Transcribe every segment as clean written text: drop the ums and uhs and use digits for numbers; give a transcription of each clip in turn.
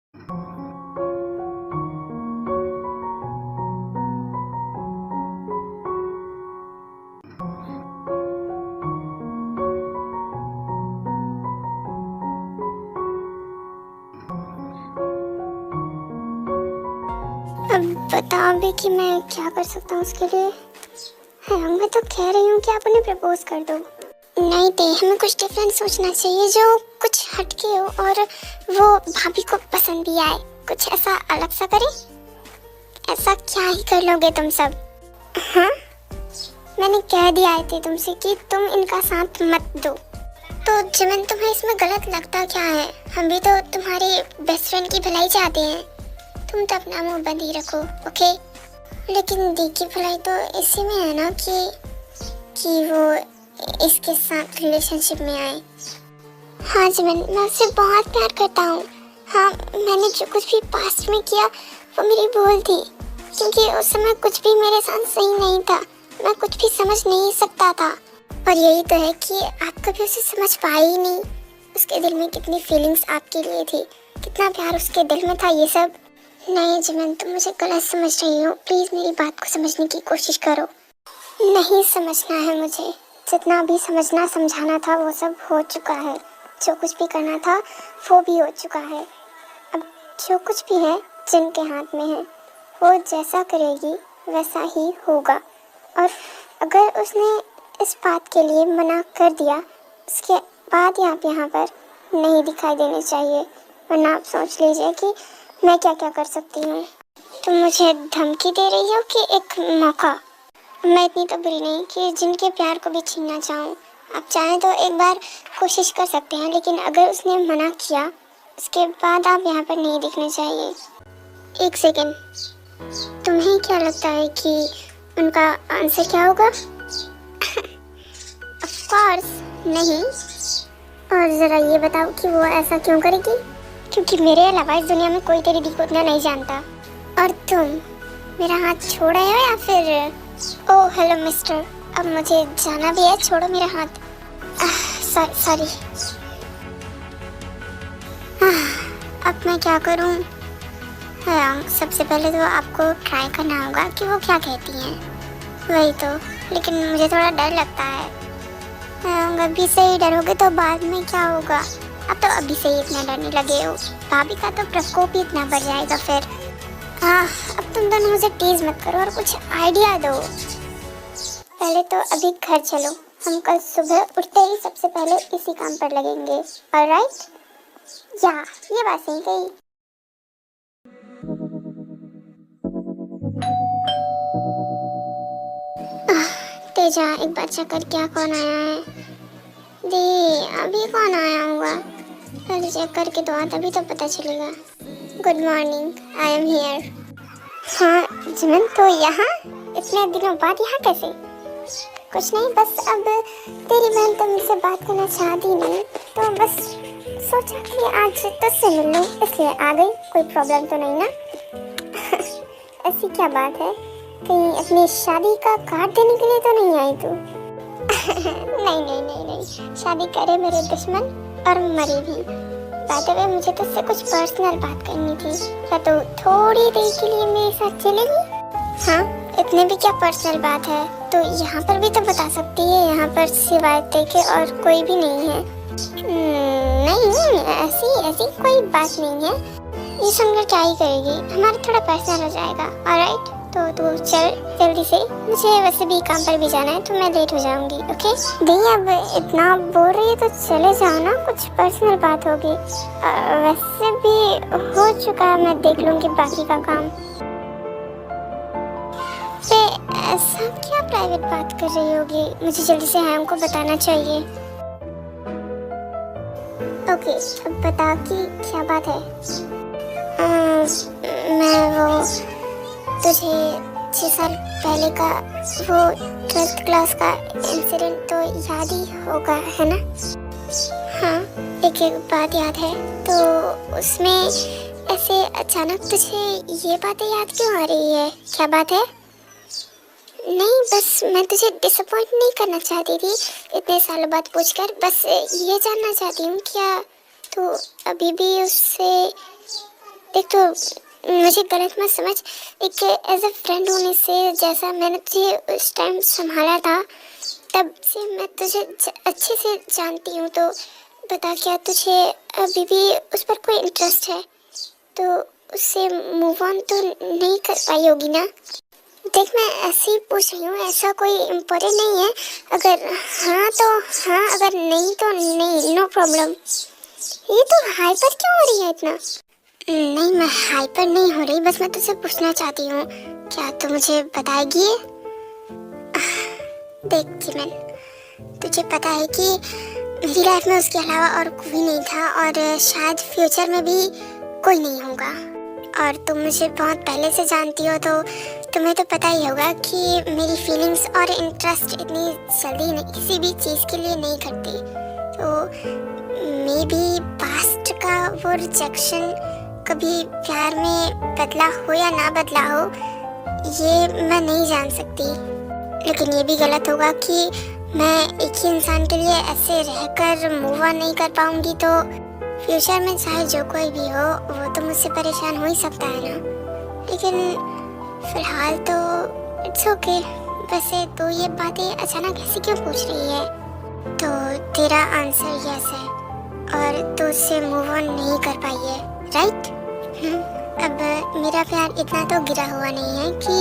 अब बताओ भी कि मैं क्या कर सकता हूँ उसके लिए। हाँ, मैं तो कह रही हूँ कि आप उन्हें प्रपोज कर दो। नहीं दे, हमें कुछ डिफरेंट सोचना चाहिए जो कुछ हटके हो और वो भाभी को पसंद भी आए। कुछ ऐसा अलग सा करें। ऐसा क्या ही कर लोगे तुम सब? हाँ, मैंने कह दिया है तुमसे कि तुम इनका साथ मत दो। तो जिमन, तुम्हें इसमें गलत लगता क्या है? हम भी तो तुम्हारे बेस्ट फ्रेंड की भलाई चाहते हैं। तुम तो अपना मुंह बंद ही रखो, ओके? लेकिन दी की भलाई तो इसी में है ना कि वो इसके साथ रिलेशनशिप में आए। हाँ जिमन, मैं उससे बहुत प्यार करता हूँ। हाँ, मैंने जो कुछ भी पास्ट में किया वो मेरी भूल थी, क्योंकि उस समय कुछ भी मेरे साथ सही नहीं था। मैं कुछ भी समझ नहीं सकता था। और यही तो है कि आप कभी उसे समझ पाए ही नहीं। उसके दिल में कितनी फीलिंग्स आपके लिए थी, कितना प्यार उसके दिल में था। ये सब नहीं जिमन, तुम मुझे गलत समझ रही हो। प्लीज मेरी बात को समझने की कोशिश करो। नहीं समझना है मुझे। जितना भी समझना समझाना था वो सब हो चुका है। जो कुछ भी करना था वो भी हो चुका है। अब जो कुछ भी है जिनके हाथ में है, वो जैसा करेगी वैसा ही होगा। और अगर उसने इस बात के लिए मना कर दिया, उसके बाद आप यहाँ पर नहीं दिखाई देने चाहिए, वरना आप सोच लीजिए कि मैं क्या क्या कर सकती हूँ। तुम मुझे धमकी दे रही हो कि एक मौका? मैं इतनी तो बुरी नहीं कि जिनके प्यार को भी छीनना चाहूँ। आप चाहें तो एक बार कोशिश कर सकते हैं, लेकिन अगर उसने मना किया उसके बाद आप यहाँ पर नहीं दिखने चाहिए। एक सेकेंड, तुम्हें क्या लगता है कि उनका आंसर क्या होगा? ऑफ कोर्स नहीं। और ज़रा ये बताओ कि वो ऐसा क्यों करेगी? क्योंकि मेरे अलावा इस दुनिया में कोई तेरी दी को उतना नहीं जानता। और तुम मेरा हाथ छोड़ा है या फिर? ओह हेलो मिस्टर, अब मुझे जाना भी है, छोड़ो मेरा हाथ। सॉरी। अब मैं क्या करूं? हाँ, सबसे पहले तो आपको ट्राई करना होगा कि वो क्या कहती हैं। वही तो, लेकिन मुझे थोड़ा डर लगता है। अभी से ही डरोगे तो बाद में क्या होगा? अब तो अभी से ही इतना डरने लगे हो, भाभी का तो प्रकोप ही इतना बढ़ जाएगा फिर। अब तुम दोनों मुझे टीज मत करो और कुछ आइडिया दो। पहले तो अभी घर चलो, हम कल सुबह उठते ही सबसे पहले इसी काम पर लगेंगे। ऑलराइट? या ये बात सही कही। तेजा, एक बार चेक कर क्या कौन आया है। दी, अभी कौन आया होगा? पहले चेक करके तो तभी तो पता चलेगा। Good morning, I am here. हाँ जिमन, तो यहाँ इतने दिनों बाद यहाँ कैसे? कुछ नहीं, बस अब तेरी बहन तो मुझसे बात करना चाहती नहीं, तो बस सोचा कि आज तुझसे मिल लूं, इसलिए आ गई। कोई प्रॉब्लम तो नहीं ना? ऐसी क्या बात है? कहीं अपनी शादी का कार्ड देने के लिए तो नहीं आई तू? नहीं नहीं नहीं नहीं, शादी करे मेरे दुश्मन और मरे भी। बाय द वे, मुझे तुझसे कुछ पर्सनल बात करनी थी। क्या तू थोड़ी देर के लिए मेरे साथ चलेगी? हाँ, इतने भी क्या पर्सनल बात है? तो यहाँ पर भी तो बता सकती है। यहाँ पर सिवाय तेरे और कोई भी नहीं है। नहीं, ऐसी कोई बात नहीं है। ये सुनकर क्या ही करेगी? हमारा थोड़ा पर्सनल हो जाएगा। ऑलराइट, तो तू चल जल्दी से। मुझे वैसे भी काम पर भी जाना है, तो मैं लेट हो जाऊंगी। ओके दी, अब इतना बोल रही है तो चले जाओ ना, कुछ पर्सनल बात होगी। वैसे भी हो चुका है, मैं देख लूंगी बाकी का काम। ऐसा क्या प्राइवेट बात कर रही होगी? मुझे जल्दी से हैम को बताना चाहिए। ओके, अब बता कि क्या बात है। मैं वो तुझे 6 साल पहले का वो 12th क्लास का इंसिडेंट तो याद ही होगा, है ना? हाँ, एक बात याद है। तो उसमें ऐसे अचानक तुझे ये बातें याद क्यों आ रही है? क्या बात है? नहीं, बस मैं तुझे डिसअपॉइंट नहीं करना चाहती थी इतने सालों बाद पूछकर। बस ये जानना चाहती हूँ क्या तू अभी भी उससे देख तो मुझे गलत मत समझ, एक एज अ फ्रेंड होने से जैसा मैंने तुझे उस टाइम संभाला था तब से मैं तुझे अच्छे से जानती हूँ। तो बता, क्या तुझे अभी भी उस पर कोई इंटरेस्ट है? तो उससे मूव ऑन तो नहीं कर पाई होगी ना? देख मैं ऐसे ही पूछ रही हूँ, ऐसा कोई इम्पोर्टेंट नहीं है। अगर हाँ तो हाँ, अगर नहीं तो नहीं, नो प्रॉब्लम। ये तो हाइपर क्यों हो रही है इतना? नहीं, मैं हाइपर नहीं हो रही, बस मैं तुझसे पूछना चाहती हूँ, क्या तू मुझे बताएगी? देख जिमिन, तुझे पता है कि मेरी लाइफ में उसके अलावा और कोई नहीं था और शायद फ्यूचर में भी कोई नहीं होगा। और तुम मुझे बहुत पहले से जानती हो तो तुम्हें तो पता ही होगा कि मेरी फीलिंग्स और इंटरेस्ट इतनी जल्दी किसी भी चीज़ के लिए नहीं घटती। तो मे बी पास्ट का वो रिजेक्शन कभी प्यार में बदला हो या ना बदला हो, ये मैं नहीं जान सकती। लेकिन ये भी गलत होगा कि मैं एक ही इंसान के लिए ऐसे रहकर मूव ऑन नहीं कर पाऊंगी। तो फ्यूचर में चाहे जो कोई भी हो वो तो मुझसे परेशान हो ही सकता है ना। लेकिन फिलहाल तो इट्स ओके। वैसे तो ये बातें अचानक ऐसे क्यों पूछ रही है? तो तेरा आंसर यस है और तो उससे मूव ऑन नहीं कर पाई है, राइट? अब मेरा प्यार इतना तो गिरा हुआ नहीं है कि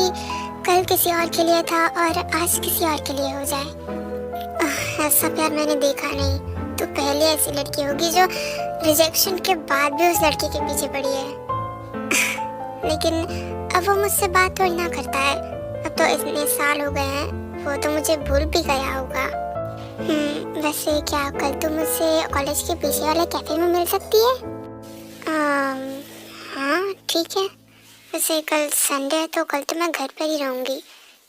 कल किसी और के लिए था और आज किसी और के लिए हो जाए। ऐसा प्यार मैंने देखा नहीं। तो पहले ऐसी लड़की होगी जो रिजेक्शन के बाद भी उस लड़के के पीछे पड़ी है। लेकिन अब वो मुझसे बात थोड़ी ना करता है। अब तो इतने साल हो गए हैं, वो तो मुझे भूल भी गया होगा। वैसे क्या कल तुम मुझसे कॉलेज के पीछे वाले कैफे में मिल सकती है? हाँ ठीक है। वैसे कल संडे है तो कल तो मैं घर पर ही रहूँगी।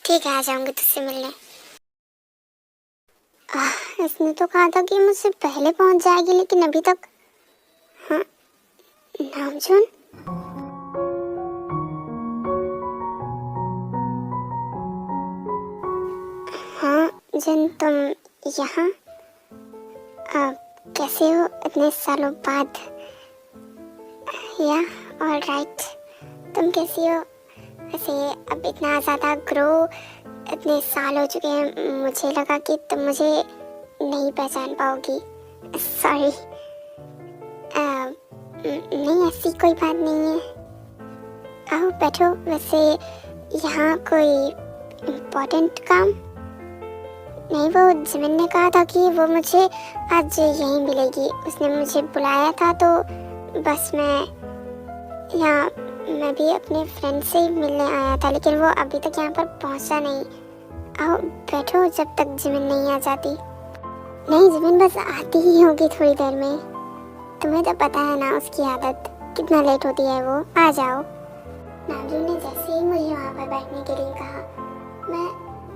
ठीक है, आ जाऊँगी तुझसे मिलने। इसने तो कहा था कि मुझसे पहले पहुँच जाएगी, लेकिन अभी तक। हाँ नामजुन, हाँ जिन, तुम यहाँ कैसे हो इतने सालों बाद? या ऑल राइट, तुम कैसी हो? वैसे अब इतना ज़्यादा ग्रो इतने साल हो चुके हैं, मुझे लगा कि तुम मुझे नहीं पहचान पाओगी। सॉरी। नहीं ऐसी कोई बात नहीं है। आओ बैठो। वैसे यहाँ कोई इम्पोर्टेंट काम? नहीं, वो जिमिन ने कहा था कि वो मुझे आज यहीं मिलेगी। उसने मुझे बुलाया था तो बस मैं भी अपने फ्रेंड से ही मिलने आया था, लेकिन वो अभी तक यहाँ पर पहुँचा नहीं। आओ बैठो जब तक जिमिन नहीं आ जाती। नहीं, जिमिन बस आती ही होगी थोड़ी देर में। तुम्हें तो पता है ना उसकी आदत, कितना लेट होती है वो। आ जाओ। नामजुन ने जैसे ही मुझे वहाँ पर बैठने के लिए कहा, मैं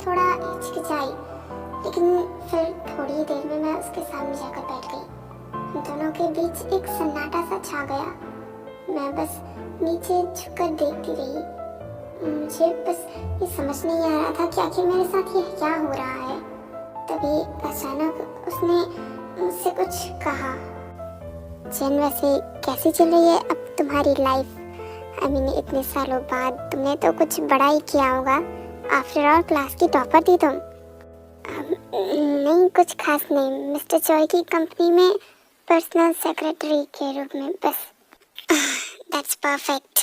थोड़ा हिचकिचाई, लेकिन फिर थोड़ी ही देर में मैं उसके सामने जाकर बैठ गई। दोनों के बीच एक सन्नाटा सा छा गया। मैं बस नीचे झुककर देखती रही। मुझे बस ये समझ नहीं आ रहा था कि आखिर मेरे साथ ये क्या हो रहा है। तभी अचानक उसने मुझसे कुछ कहा। जिन, वैसे कैसी चल रही है अब तुम्हारी लाइफ? आई मीन इतने सालों बाद तुमने तो कुछ बड़ा ही किया होगा। आफ्टर ऑल क्लास की टॉपर थी तुम। नहीं कुछ खास नहीं, मिस्टर चॉय की कंपनी में पर्सनल सेक्रेटरी के रूप में बस। That's perfect.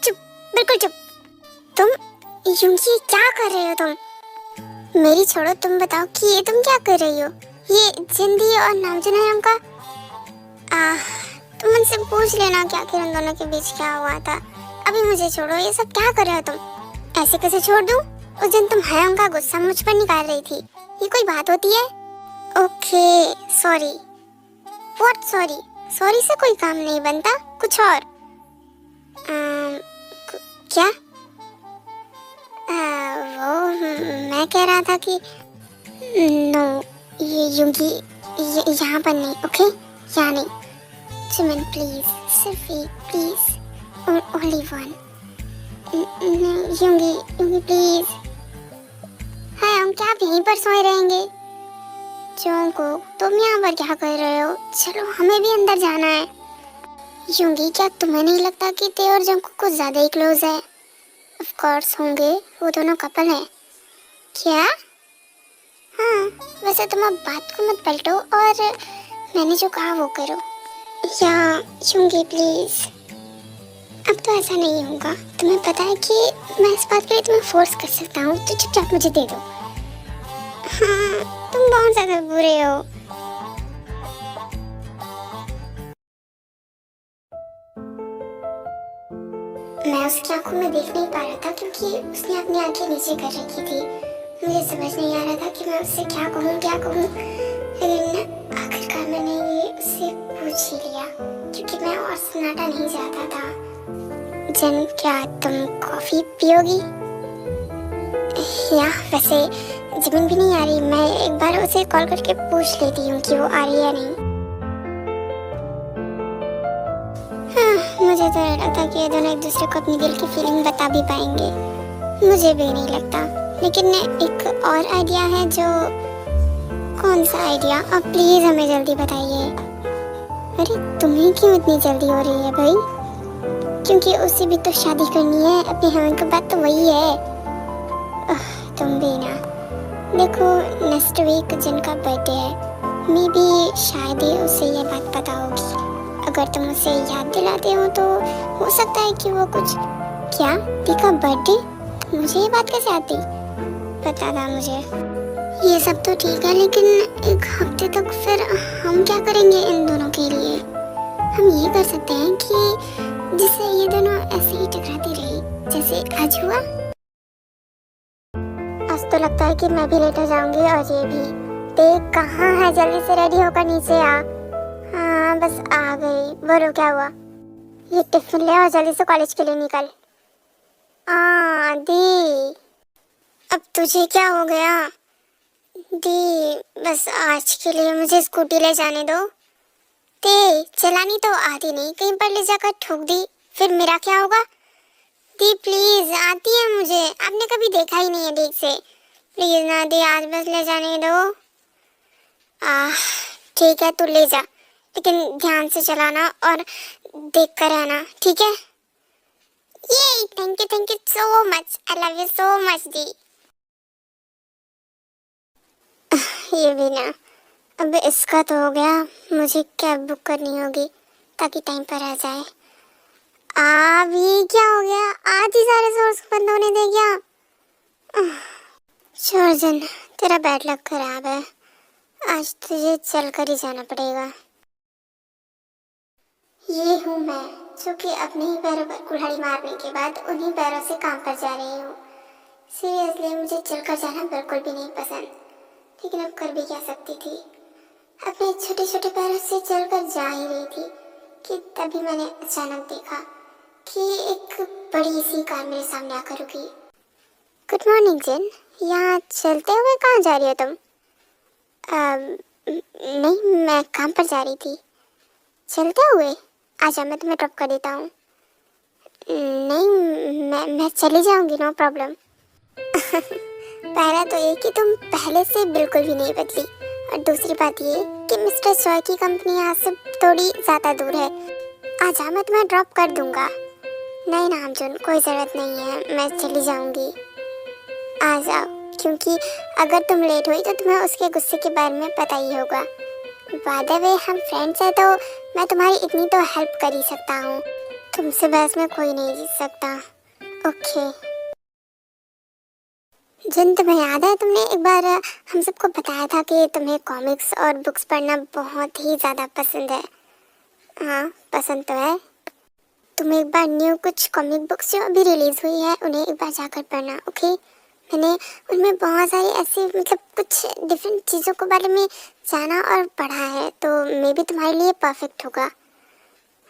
चुप, बिल्कुल चुप। तुम यूंगी क्या कर रहे हो? तुम मेरी छोड़ो, तुम बताओ कि ये तुम क्या कर रही हो? ये जिंदी और नामजुन है उनका। तुम उनसे पूछ लेना कि आखिर उन दोनों के बीच क्या हुआ था। अभी मुझे छोड़ो, ये सब क्या कर रहे हो तुम? ऐसे कैसे छोड़ दूं? उस दिन तुम है उनका गुस्सा मुझ पर निकाल रही थी, ये कोई बात होती है? Okay sorry. What sorry? Sorry से कोई काम नहीं बनता, कुछ और। क्या? वो मैं कह रहा था कि नो, ये यूंगी यहाँ पर नहीं। ओके यहाँ नहीं। जिमिन प्लीज, सिर्फ एक प्लीज, ओनली वन। यूंगी प्लीज क्या आप यहीं पर सोए रहेंगे? जोंको, तुम यहाँ पर क्या कर रहे हो? चलो हमें भी अंदर जाना है। यूंगी, क्या तुम्हें नहीं लगता कि ते और जोंको कुछ ज्यादा ही क्लोज है? ऑफ कोर्स होंगे, वो दोनों कपल हैं। क्या? हाँ, वैसे तुम अब बात को मत पलटो और मैंने जो कहा वो करो। या यूंगी प्लीज, अब तो ऐसा नहीं होगा। तुम्हें पता है कि मैं इस बात के लिए तुम्हें फोर्स कर सकता हूँ, तो चुपचाप मुझे दे दो। हाँ, तुम बहुत ज्यादा बुरे हो। मैं उसकी आंखों में देख नहीं पा रहा था क्योंकि उसने अपनी आंखें नीचे कर रखी थी। मुझे समझ नहीं आ रहा था कि मैं उससे क्या कहूँ, लेकिन आखिरकार मैंने ये उससे पूछ ही लिया क्योंकि मैं और सन्नाटा नहीं चाहता था। जन, क्या तुम कॉफी पियोगी? या वैसे जमीन भी नहीं आ रही, मैं एक बार उसे कॉल करके पूछ लेती हूँ कि वो आ रही है या नहीं। हाँ, मुझे तो नहीं लगता कि ये दोनों एक दूसरे को अपनी दिल की फीलिंग बता भी पाएंगे। मुझे भी नहीं लगता, लेकिन एक और आइडिया है। जो कौन सा आइडिया? अब प्लीज हमें जल्दी बताइए। अरे तुम्हें क्यों इतनी जल्दी हो रही है भाई? क्योंकि उसे भी तो शादी करनी है, अपने हस्बैंड के बाद तो वही है। तुम भी ना। देखो, नेक्स्ट वीक जिनका बर्थडे है, मे बी शायद ही उसे ये बात पता होगी। अगर तुम उसे याद दिलाते हो तो हो सकता है कि वो कुछ। क्या? दी का बर्थडे? मुझे ये बात कैसे आती? पता था मुझे। ये सब तो ठीक है, लेकिन एक हफ्ते तक फिर हम क्या करेंगे इन दोनों के लिए? हम ये कर सकते हैं कि जिससे ये दोनों ऐसे ही टकराती रही जैसे आज हुआ। आज तो लगता है कि मैं भी लेट हो जाऊंगी और ये भी। देख कहाँ है, जल्दी से रेडी होकर नीचे आ। हाँ बस आ गई। बोलो क्या हुआ? ये टिफिन ले और जल्दी से कॉलेज के लिए निकल। दी, अब तुझे क्या हो गया? दी, बस आज के लिए मुझे स्कूटी ले जाने दो। ते चलानी तो आती नहीं, कहीं पर ले जाकर ठोक दी फिर मेरा क्या होगा? दी प्लीज, आती है मुझे, आपने कभी देखा ही नहीं है ठीक से। प्लीज ना दी, आज बस ले जाने दो। ठीक है, तू ले जा, लेकिन ध्यान से चलाना और देख कर रहना, ठीक है? ये thank you so much, I love you so much दी। ये भी ना, अब इसका तो हो गया। मुझे कैब बुक करनी होगी ताकि टाइम पर आ जाए। ये क्या हो गया? आज ही सारे सोर्स बंद होने दे गया। शोरजन, तेरा बैड लक खराब है। आज तुझे चल कर ही जाना पड़ेगा। ये हूँ मैं, जो कि अपने ही पैरों पर कुल्हाड़ी मारने के बाद उन्हीं पैरों से काम पर जा रही हूँ। सीरियसली मुझे चलकर जाना बिल्कुल भी नहीं पसंद, लेकिन अब कर भी क्या सकती थी। अपने छोटे छोटे पैरों से चलकर जा ही रही थी कि तभी मैंने अचानक देखा कि एक बड़ी सी कार मेरे सामने आकर रुकी। गुड मॉर्निंग जिन, यहाँ चलते हुए कहाँ जा रही हो तुम? नहीं, मैं काम पर जा रही थी। चलते हुए? आजा, मैं तुम्हें ड्रॉप कर देता हूँ। नहीं, मैं चली जाऊंगी, नो प्रॉब्लम। पहला तो ये कि तुम पहले से बिल्कुल भी नहीं बदली, और दूसरी बात ये कि मिस्टर जॉय की कंपनी यहाँ से थोड़ी ज़्यादा दूर है। आजा, मैं तुम्हें ड्रॉप कर दूंगा। नहीं नामजुन, कोई ज़रूरत नहीं है, मैं चली जाऊंगी। आ जाओ, क्योंकि अगर तुम लेट हुई तो तुम्हें उसके गुस्से के बारे में पता ही होगा। बाय द वे, हम फ्रेंड्स हैं तो मैं तुम्हारी इतनी तो हेल्प कर ही सकता हूँ। तुमसे बहस में कोई नहीं जीत सकता। ओके जिन, तुम्हें याद है तुमने एक बार हम सबको बताया था कि तुम्हें कॉमिक्स और बुक्स पढ़ना बहुत ही ज़्यादा पसंद है। हाँ, पसंद तो है। तुम एक बार न्यू कुछ कॉमिक बुक्स जो अभी रिलीज हुई है उन्हें एक बार जाकर पढ़ना, ओके? मैंने उनमें बहुत सारी ऐसी मतलब कुछ डिफरेंट चीज़ों के बारे में जाना और पढ़ा है, तो मे भी तुम्हारे लिए परफेक्ट होगा।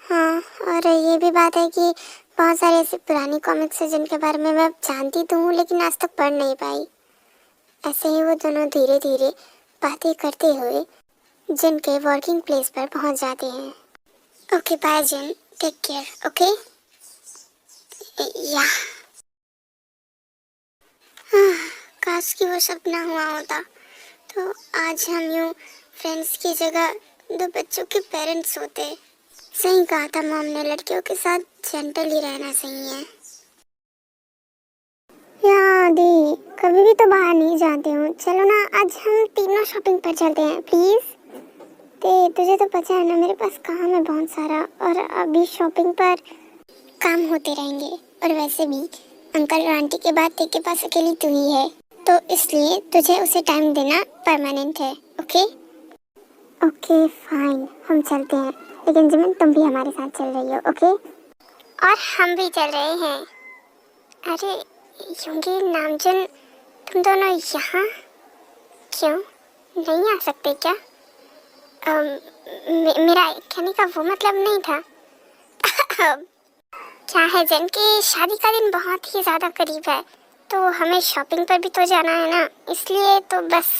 हाँ, और ये भी बात है कि बहुत सारी ऐसी पुरानी कॉमिक्स हैं जिनके बारे में मैं जानती तो हूँ लेकिन आज तक पढ़ नहीं पाई। ऐसे ही वो दोनों धीरे धीरे बातें करते हुए जिनके वर्किंग प्लेस पर पहुँच जाते हैं। ओके बाय जिन, टेक केयर। ओके या काश कि वो सपना हुआ होता, तो आज हम यूँ फ्रेंड्स की जगह दो बच्चों के पेरेंट्स होते। सही कहा था मॉम ने, लड़कियों के साथ जेंटल ही रहना सही है। यार दी, कभी भी तो बाहर नहीं जाती हूँ, चलो ना आज हम तीनों शॉपिंग पर चलते हैं प्लीज। ते तुझे तो पता है ना मेरे पास काम है बहुत सारा, और अभी शॉपिंग पर काम होते रहेंगे, और वैसे भी अंकल और आंटी के बाद तेरे के पास अकेली तू ही है, तो इसलिए तुझे उसे टाइम देना परमानेंट है। ओके ओके फाइन, हम चलते हैं, लेकिन जिमिन तुम भी हमारे साथ चल रही हो। ओके और हम भी चल रहे हैं। अरे यूंगी नामजुन, तुम दोनों यहाँ क्यों नहीं आ सकते क्या? मेरा कहने का वो मतलब नहीं था। क्या है जन की शादी का दिन बहुत ही ज़्यादा करीब है, तो हमें शॉपिंग पर भी तो जाना है ना, इसलिए तो बस।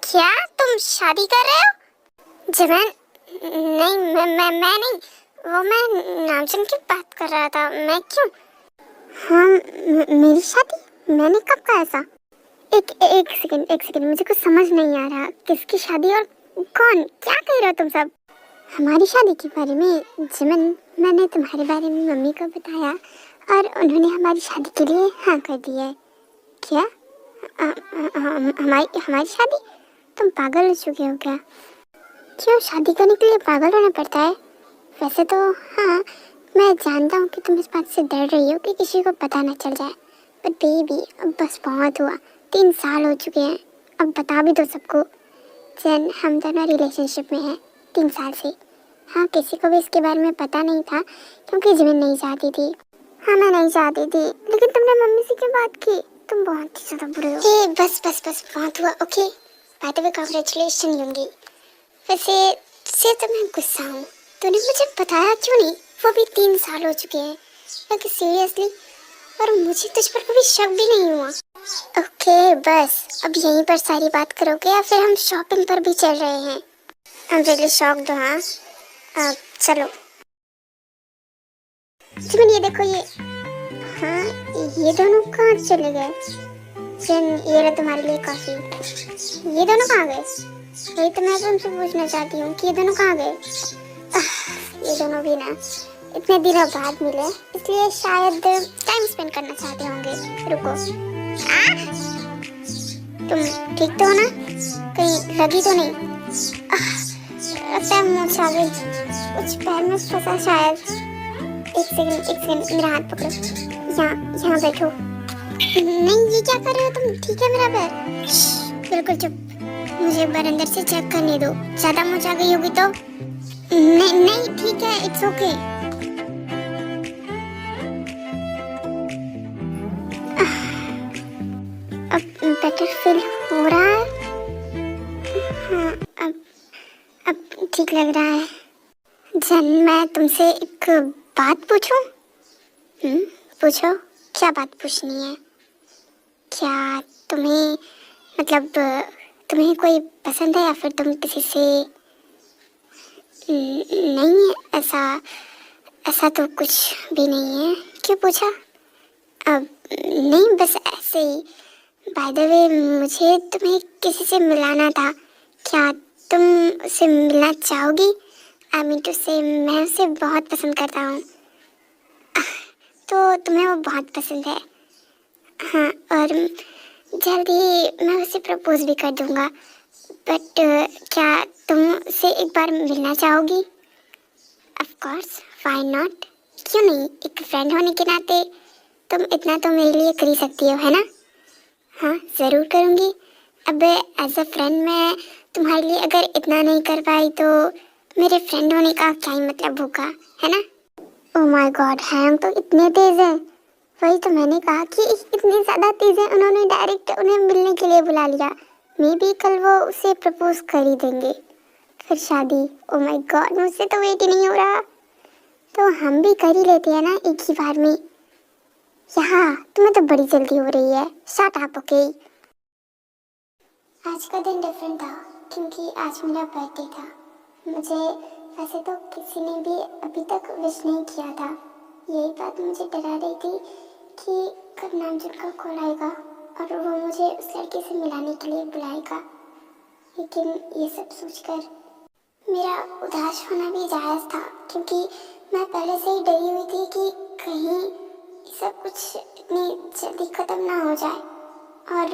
क्या तुम शादी कर रहे हो? जमैन नहीं, मैं नहीं, वो मैं नामजुन की बात कर रहा था। मैं क्यों? हाँ मेरी शादी? मैंने कब कहा ऐसा? एक सेकंड, मुझे कुछ समझ नहीं आ रहा। किसकी शादी और कौन? क्या कह रहे हो तुम सब? हमारी शादी के बारे में जिमन, मैंने तुम्हारे बारे में मम्मी को बताया और उन्होंने हमारी शादी के लिए हाँ कर दी है। क्या? हमारी शादी? तुम पागल हो चुके हो क्या? क्यों शादी करने के लिए पागल होना पड़ता है? वैसे तो हाँ, मैं जानता हूँ कि तुम इस बात से डर रही हो कि किसी को पता न चल जाए, बट बेबी अब बस बहुत हुआ, 3 साल हो चुके हैं, अब बता भी दो सबको। जन हम दोनों रिलेशनशिप में हैं 3 साल से। हाँ किसी को भी इसके बारे में पता नहीं था क्योंकि जिमिन नहीं चाहती थी। हाँ मैं नहीं चाहती थी, लेकिन तुमने मम्मी से क्यों बात की? तुम बहुत ही ज़्यादा बुरे हो। हे बस बहुत हुआ। Okay by the way congratulation Yoongi. वैसे से तो मैं गुस्सा हूँ, तूने मुझे बताया क्यों नहीं? वो भी 3 साल हो चुके हैं। बाकी सीरियसली, और मुझे तुझ पर कभी शक भी नहीं हुआ। ओके बस अब यहीं पर सारी बात करोगे या फिर हम शॉपिंग पर भी चल रहे हैं? I'm really shocked हो। हाँ चलो जिमिन, ये देखो ये। हाँ ये दोनों कहाँ चले गए? जन ये रहा तुम्हारे लिए कॉफी। ये दोनों कहाँ गए? वही तो मैं तुमसे पूछना चाहती हूँ कि ये दोनों कहाँ गए? ये दोनों भी ना इतने दिनों बाद मिले, इसलिए शायद टाइम स्पेंड करना चाहते होंगे। रुको तुम ठीक तो हो ना? कहीं लगी तो नहीं? लगता है मुझे आ गई, कुछ पैर में फंसा शायद। एक सेकंड मेरा हाथ पकड़ो, यहाँ बैठो। नहीं ये क्या कर रहे हो तुम? ठीक है मेरा पैर? बिल्कुल चुप, मुझे एक बार अंदर से चेक करने दो, ज्यादा मुझे आ गई होगी तो। नहीं ठीक है, इट्स ओके। अब बेटर फील हो रहा है। हाँ अब ठीक लग रहा है। जन मैं तुमसे एक बात पूछूं? पूछो, क्या बात पूछनी है? क्या तुम्हें मतलब तुम्हें कोई पसंद है या फिर तुम किसी से नहीं? ऐसा तो कुछ भी नहीं है। क्यों पूछा? अब नहीं बस ऐसे ही। बाय द वे मुझे तुम्हें किसी से मिलाना था, क्या तुम उससे मिलना चाहोगी? आई मीन टू से मैं उसे बहुत पसंद करता हूँ। तो तुम्हें वो बहुत पसंद है? हाँ और जल्दी मैं उसे प्रपोज भी कर दूँगा, बट क्या तुम उससे एक बार मिलना चाहोगी? Of course, why not? क्यों नहीं, एक फ्रेंड होने के नाते तुम इतना तो मेरे लिए कर ही सकती हो, है ना? हाँ ज़रूर करूँगी। अब एज अ फ्रेंड मैं तुम्हारे लिए अगर इतना नहीं कर पाई तो मेरे फ्रेंड होने का क्या ही मतलब होगा, है ना? ओह माय गॉड, हैंग तो इतने तेज़ हैं। वही तो मैंने कहा कि इतनी ज़्यादा तेज़ हैं, उन्होंने डायरेक्ट उन्हें मिलने के लिए बुला लिया। मे बी कल वो उसे प्रपोज कर ही देंगे, फिर शादी। ओह माय गॉड, मुझसे तो वेट ही नहीं हो रहा। तो हम भी कर ही लेते हैं ना एक ही बार में। यहाँ तुम्हें तो बड़ी जल्दी हो रही है। Shut up okay. आज का दिन डिफरेंट था क्योंकि आज मेरा बर्थडे था। मुझे वैसे तो किसी ने भी अभी तक विश नहीं किया था। यही बात मुझे डरा रही थी कि कब नामजुन का कॉल आएगा। और वो मुझे उस लड़के से मिलाने के लिए बुलाएगा। लेकिन ये सब सोचकर मेरा उदास होना भी जायज़ था, क्योंकि मैं पहले से ही डरी हुई थी कि कहीं ये सब कुछ इतनी जल्दी ख़त्म ना हो जाए और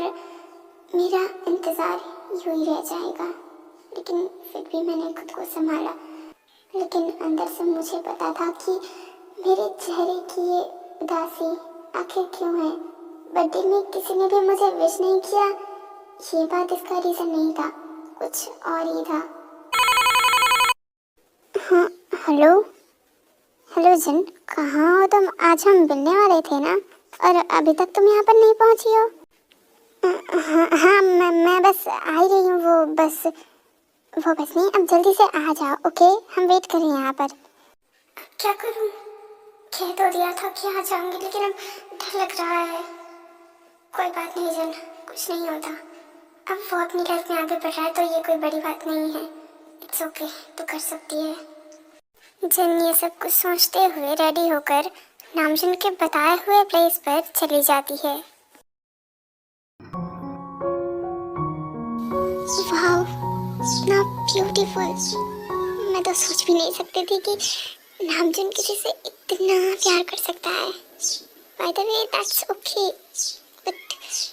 मेरा इंतज़ार यूं ही रह जाएगा। लेकिन फिर भी मैंने खुद को संभाला। लेकिन अंदर से मुझे पता था कि मेरे चेहरे की ये उदासी आखिर क्यों है। बर्थडे में किसी ने भी मुझे विश नहीं किया, ये बात इसका रीज़न नहीं था, कुछ और ही था। हाँ, हेलो हेलो जिन, कहाँ हो तुम? आज हम मिलने वाले थे ना, और अभी तक तुम यहाँ पर नहीं पहुँची हो। हाँ, मैं बस आ ही रही हूँ। वो बस नहीं, अब जल्दी से आ जाओ, ओके? हम वेट कर रहे हैं यहाँ पर। क्या करूँ? कह तो दिया था कि आ जाऊंगी, लेकिन अब डर लग रहा है। कोई बात नहीं जन, कुछ नहीं होता। अब वो अपनी लाइफ में आगे बढ़ रहा है तो ये कोई बड़ी बात नहीं है। इट्स ओके, तू कर सकती है। जन ये सब कुछ सोचते हुए रेडी होकर नामजुन के बताए हुए प्लेस पर चली जाती है। वाह, इतना ब्यूटीफुल। मैं तो सोच भी नहीं सकती थी कि नामजुन किसी से इतना प्यार कर सकता है। Bye the way that's okay, but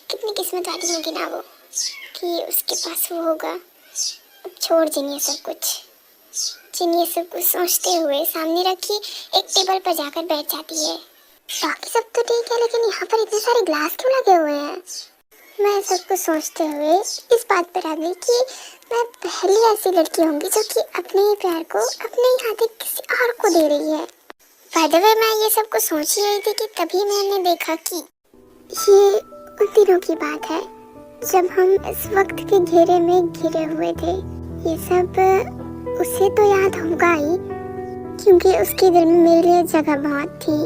कितनी किस्मत वाली होगी ना वो कि उसके पास वो होगा। अब छोड़ जिन ये सब कुछ। जिन ये सब कुछ सोचते हुए सामने रखी एक टेबल पर जाकर बैठ जाती है। बाकी सब तो ठीक है, लेकिन यहाँ पर इतने सारे ग्लास क्यों लगे हुए हैं? मैं सब कुछ सोचते हुए इस बात पर आ गई कि मैं पहली ऐसी लड़की होंगी जो कि अपने ही प्यार को अपने ही हाथों किसी और को दे रही है। बाय द वे मैं ये सब कुछ सोच ही रही थी कि तभी मैंने देखा कि ये उन दिनों की बात है जब हम इस वक्त के घेरे में घिरे हुए थे। ये सब उसे तो याद होगा ही, क्योंकि उसके दिल में मेरे लिए जगह बहुत थी।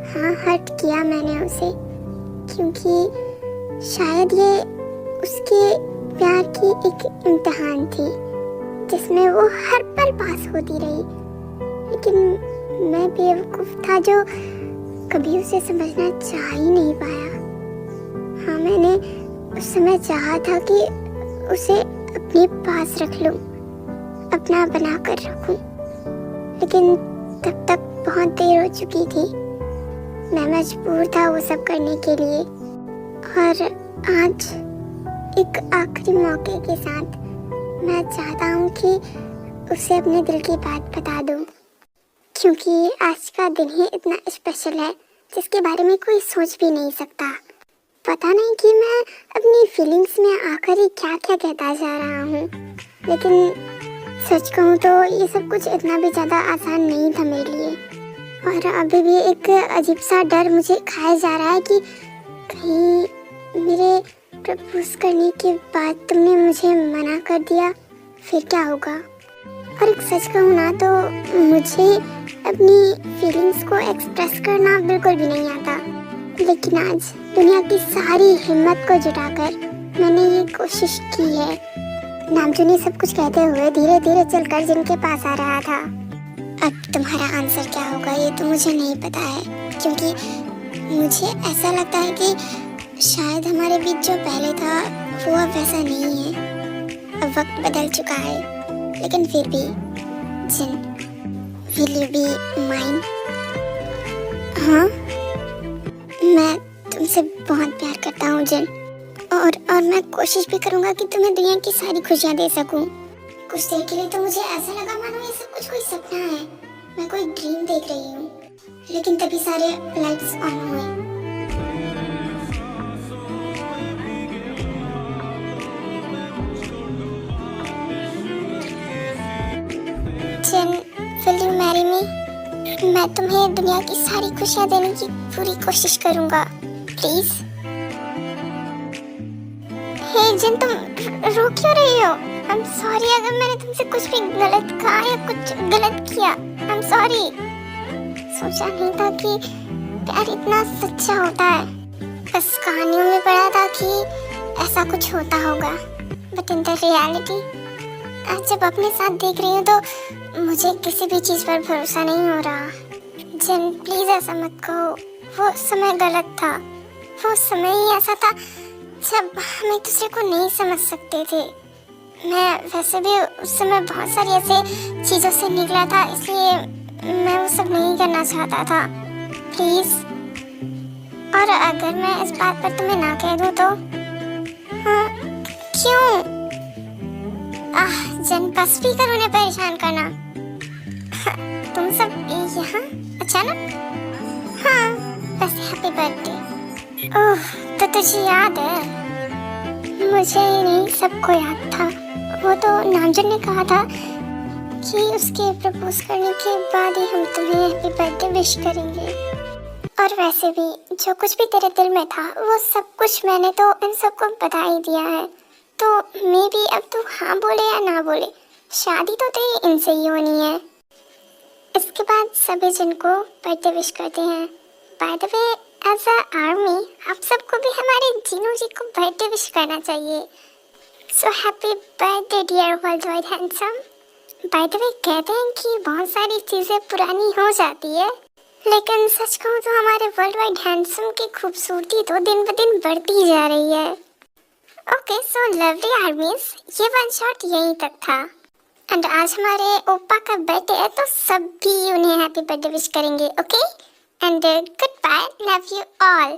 हाँ, हर्ट किया मैंने उसे, क्योंकि शायद ये उसके प्यार की एक इम्तिहान थी जिसमें वो हर पल पास होती रही। लेकिन मैं बेवकूफ़ था जो कभी उसे समझना चाह ही नहीं पाया। हाँ, मैंने उस समय चाहा था कि उसे अपने पास रख लूं, अपना बना कर रखूं, लेकिन तब तक बहुत देर हो चुकी थी। मैं मजबूर था वो सब करने के लिए। और आज एक आखिरी मौके के साथ मैं चाहता हूँ कि उसे अपने दिल की बात बता दूँ, क्योंकि आज का दिन ही इतना स्पेशल है जिसके बारे में कोई सोच भी नहीं सकता। पता नहीं कि मैं अपनी फीलिंग्स में आकर ही क्या क्या कहता जा रहा हूँ, लेकिन सच कहूँ तो ये सब कुछ इतना भी ज़्यादा आसान नहीं था मेरे लिए। और अभी भी एक अजीब सा डर मुझे खाया जा रहा है कि कहीं मेरे प्रपोज करने के बाद तुमने मुझे मना कर दिया, फिर क्या होगा। और एक सच कहूँ ना तो मुझे अपनी फीलिंग्स को एक्सप्रेस करना बिल्कुल भी नहीं आता, लेकिन आज दुनिया की सारी हिम्मत को जुटाकर मैंने ये कोशिश की है। नामजुन ने सब कुछ कहते हुए धीरे धीरे चलकर जिनके पास आ रहा था। अब तुम्हारा आंसर क्या होगा ये तो मुझे नहीं पता है, क्योंकि मुझे ऐसा लगता है कि शायद हमारे बीच जो पहले था वो अब वैसा नहीं है। अब वक्त बदल चुका है, लेकिन फिर भी जिन, विल यू बी माइन? हाँ, मैं तुमसे बहुत प्यार करता हूँ जिन, और मैं कोशिश भी करूँगा कि तुम्हें दुनिया की सारी खुशियाँ दे सकूँ। कुछ देर के लिए तो मुझे ऐसा लगा मानो ये सब कुछ कोई सपना है, मैं कोई ड्रीम देख रही हूँ। लेकिन तभी सारे लाइट्स ऑन हुए। जिन, विल यू मैरी मी? मैं तुम्हें दुनिया की सारी खुशियाँ देने की पूरी कोशिश करूँगा, प्लीज। हे जिन, तुम रो क्यों रही हो? आई एम सॉरी अगर मैंने तुमसे कुछ भी गलत कहा या कुछ गलत किया। I am sorry. सोचा नहीं था कि प्यार इतना सच्चा होता है। बस कहानियों में पढ़ा था कि ऐसा कुछ होता होगा, बट इन द रियलिटी आज जब अपने साथ देख रही हूँ तो मुझे किसी भी चीज़ पर भरोसा नहीं हो रहा। जिन, प्लीज़ ऐसा मत कहो, वो समय गलत था, वो समय ही ऐसा था जब हम एक दूसरे को नहीं समझ सकते थे। मैं वैसे भी उस समय बहुत सारी ऐसे चीज़ों से निकला था, इसलिए मैं वो सब नहीं करना चाहता था। प्लीज़। और अगर मैं इस बात पर तुम्हें ना कह दूँ तो? हाँ, क्यों? जनपद स्पीकर उन्हें परेशान करना। तुम सब यहाँ अचानक? हाँ, वैसे हैप्पी बर्थडे। ओह, तो तुझे याद है? मुझे ही नहीं, सबको याद था। वो तो नामजन ने कहा था कि उसके प्रपोज करने के बाद ही हम तुम्हें हैप्पी बर्थडे विश करेंगे। और वैसे भी जो कुछ भी तेरे दिल में था वो सब कुछ मैंने तो इन सबको बता ही दिया है। तो मे बी अब तू हाँ बोले या ना बोले, शादी तो तेरी इनसे ही होनी है। इसके बाद सभी जिनको बर्थडे विश करते हैं। By the way, as a army आप सबको भी हमारे जीनू जी को बर्थडे विश करना चाहिए। So happy birthday dear world wide handsome. By the way, कहते हैं कि बहुत सारी चीज़ें पुरानी हो जाती है, लेकिन सच कहूँ तो हमारे वर्ल्ड वाइड हैंडसम की खूबसूरती तो दिन ब दिन बढ़ती जा रही है। ओके, सो लवली आर्मीज, ये वन शॉट यहीं तक था। एंड आज हमारे ओपा का बर्थडे है तो सब भी उन्हें हैप्पी बर्थडे विश करेंगे। Okay, and goodbye, love you all.